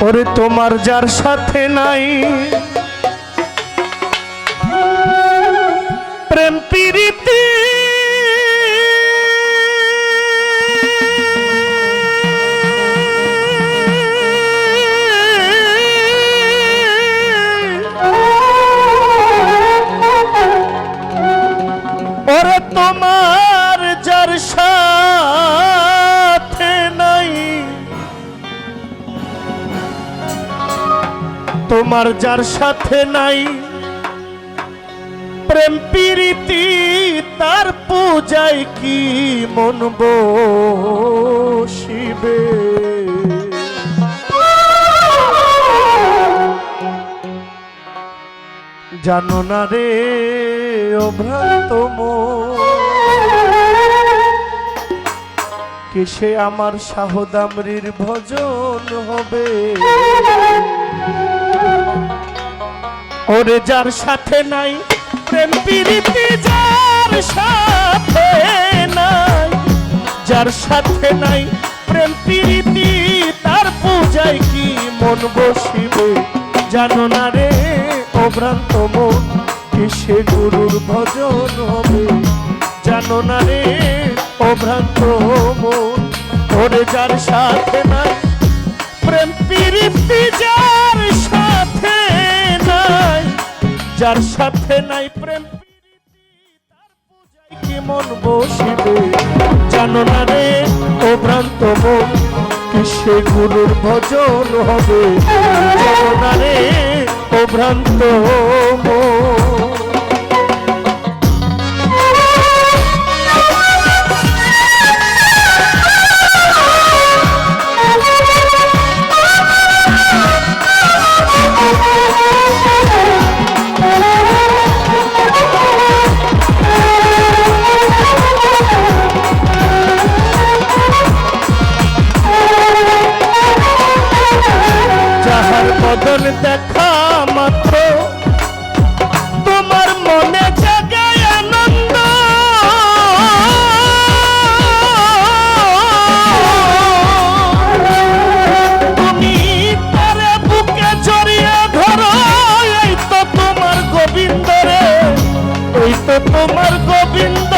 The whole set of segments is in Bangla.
ওরে তোমার যার সাথে নাই প্রেম প্রীতি ওরে তোমার যার সাথে নাই তোমার যার সাথে নাই প্রেম প্রীতি তার পূজায় কি মন বসিবে জানো না রে ও ভ্রান্ত মন কিসে আমার শাহদামরির ভজন হবে ওরে যার সাথে নাই প্রেম প্রীতি যার সাথে নাই যার সাথে নাই প্রেম প্রীতি তার পূজায় কি মন বসিবে জানো না রে ও ভ্রান্ত মন কিসে গুরুর ভজন হবে জানো না রে ও ভ্রান্ত মন ওরে যার সাথে নাই প্রেম প্রীতি যার সাথে নাই যার সাথে নাই প্রেম তার পূজায় কি মন বসিবে জানো না রে ও ভ্রান্ত মন কিসে গুরুর ভজন হবে জানো না রে ও ভ্রান্ত মন বদন দেখা মাত্র তোমার মনে জাগায় আনন্দ তুমি তারে বুকে জড়িয়ে ধরো এই তো তোমার গোবিন্দ রে এই তো তোমার গোবিন্দ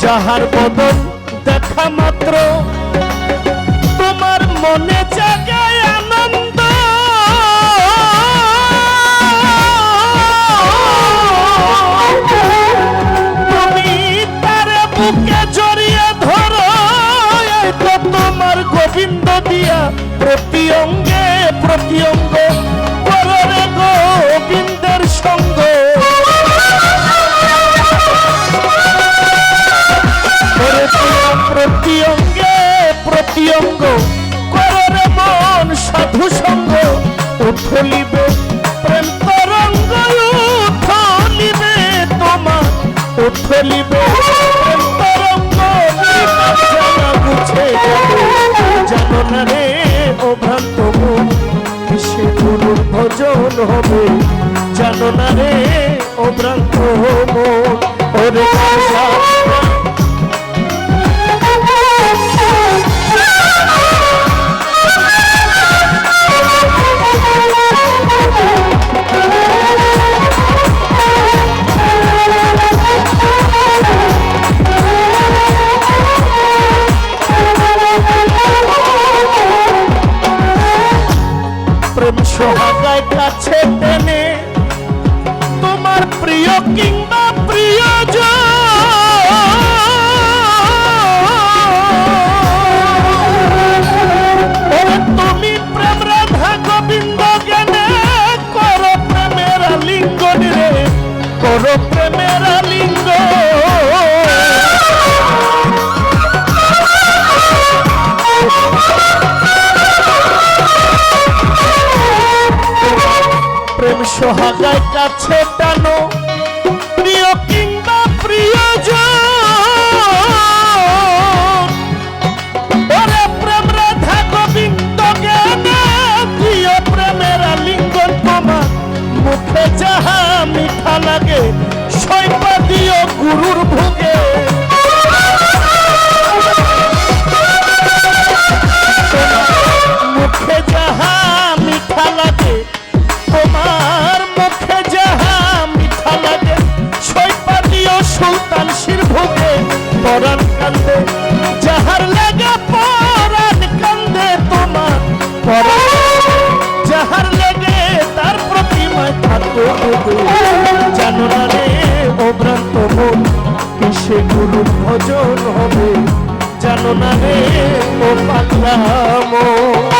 যাহার বদন দেখা মাত্র তোমার মনে জাগায় আনন্দ তুমি তারে বুকে জড়িয়ে ধরো এই তো তোমার গোবিন্দ দিয়া প্রতি অঙ্গে প্রতি অঙ্গ করো রে গোবিন্দের সঙ্গ প্রতি অঙ্গে প্রতি অঙ্গ কররে মন সাধু সঙ্গ উঠলিবে প্রেম তরঙ্গ উঠলিবে তোমার উঠলিবে প্রেম তরঙ্গ বুঝে জানো না রে ও ভ্রান্ত মন কিসে গুরুর ভজন হবে জানো না রে ও ভ্রান্ত মন ওরে প্রেম সোহাগায় কাছে টেনে তোমার প্রিয় কিংবা প্রিয়জন তুমি প্রেম রাধা গোবিন্দ জ্ঞানে করো প্রেমের আলিঙ্গন রে করো প্রেমের আলিঙ্গন প্রেম সোহাগায় কাছে টানো প্রিয় কিংবা প্রিয়জন ওরে প্রেম রাধা গোবিন্দ জ্ঞানে প্রিয় প্রেমের আলিঙ্গন তোমার মুখে যাহা মিঠা লাগে পরাণ কান্দে যাহার লেগে পরাণ কান্দে তোমার পরাণ যাহার লেগে তার প্রতিমায় থাকো জানো না রে ও ভ্রান্ত মন কিসে গুরু ভজন হবে জানো না রে ও পাগলা মন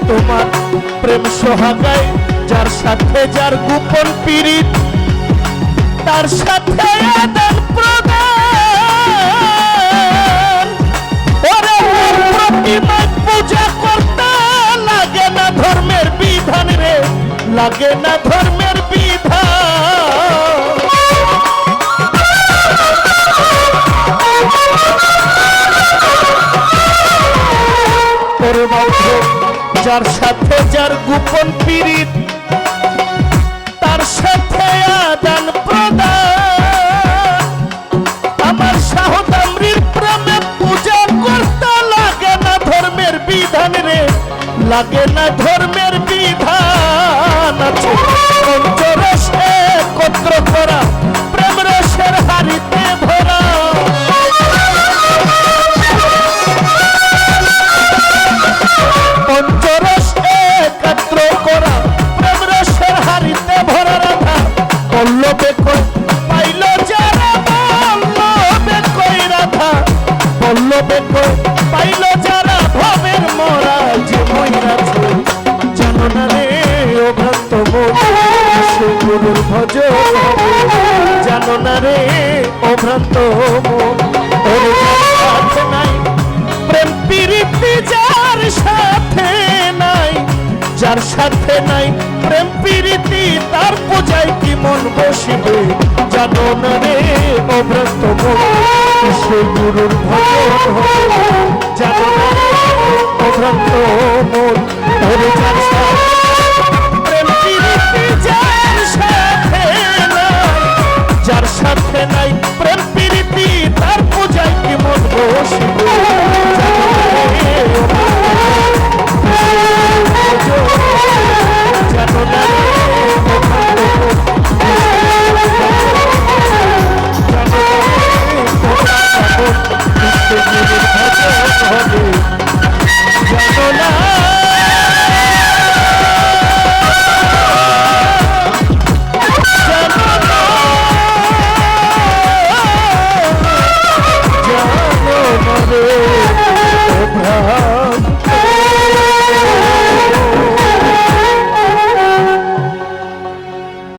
তোমার প্রেম সোহাগায় যার সাথে যার গোপন পীড়িত তার সাথে আদান প্রদান ওরে প্রতিমায় পূজা করতে লাগে না ধর্মের বিধান রে লাগে না ধর্মের বিধান ওরে বাবা যার সাথে যার গোপন পীড়িত তার সাথে আদান প্রদান আমার শাহদামরির প্রেমে পূজা করতে লাগে না ধর্মের বিধান রে লাগে না ধর্মের বিধান আছে পঞ্চরস একত্র করা প্রেম রসের হাড়িতে ভরা পঞ্চরস একত্র করা প্রেম রসের হাড়িতে ভরা রাধা পল্লবে কই পাইল যারা পল্লবে কই রাধা পল্লবে কই পাইল যারা ভবের মরা যে মইরাছে জানো না রে ও ভ্রান্ত মন সে গুরুর ভজন জানো না রে ও ভ্রান্ত মন ওর সাথে নাই প্রেম প্রীতি যার সাথে নাই যার সাথে নাই প্রেম প্রীতি তার পূজায় কি মন বসিবে জানো না রে ও ভ্রান্ত মন সে গুরুর ভজন জানো না রে ও ভ্রান্ত মন ওরে যার সাথে প্রেম প্রীতি যার সাথে নাই যার সাথে নাই প্রেম প্রীতি তার পূজায় কি মন বসিবে জানো না রে জানো না রে